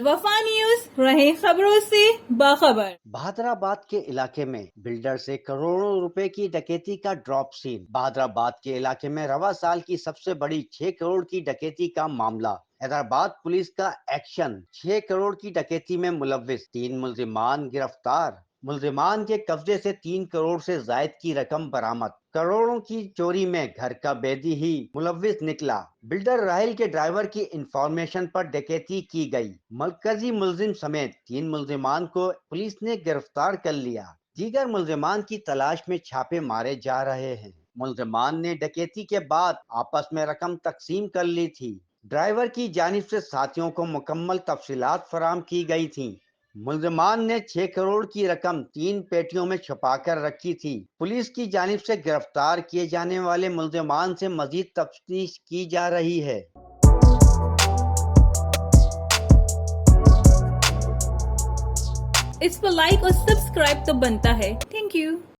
الوفا news, رہیں خبروں سے باخبر۔ بہادرآباد کے علاقے میں بلڈر سے کروڑوں روپے کی ڈکیتی کا ڈراپ سین۔ بہادرآباد کے علاقے میں رواں سال کی سب سے بڑی 6 کروڑ کی ڈکیتی کا معاملہ۔ حیدرآباد پولیس کا ایکشن، 6 کروڑ کی ڈکیتی میں ملوث 3 ملزمان گرفتار۔ ملزمان کے قبضے سے 3 کروڑ سے زائد کی رقم برآمد۔ کروڑوں کی چوری میں گھر کا بیدی ہی ملوث نکلا۔ بلڈر راہل کے ڈرائیور کی انفارمیشن پر ڈکیتی کی گئی۔ مرکزی ملزم سمیت 3 ملزمان کو پولیس نے گرفتار کر لیا۔ دیگر ملزمان کی تلاش میں چھاپے مارے جا رہے ہیں۔ ملزمان نے ڈکیتی کے بعد آپس میں رقم تقسیم کر لی تھی۔ ڈرائیور کی جانب سے ساتھیوں کو مکمل تفصیلات فراہم کی گئی تھیں۔ ملزمان نے 6 کروڑ کی رقم 3 پیٹیوں میں چھپا کر رکھی تھی۔ پولیس کی جانب سے گرفتار کیے جانے والے ملزمان سے مزید تفتیش کی جا رہی ہے۔ اس پر لائک اور سبسکرائب تو بنتا ہے۔ Thank you.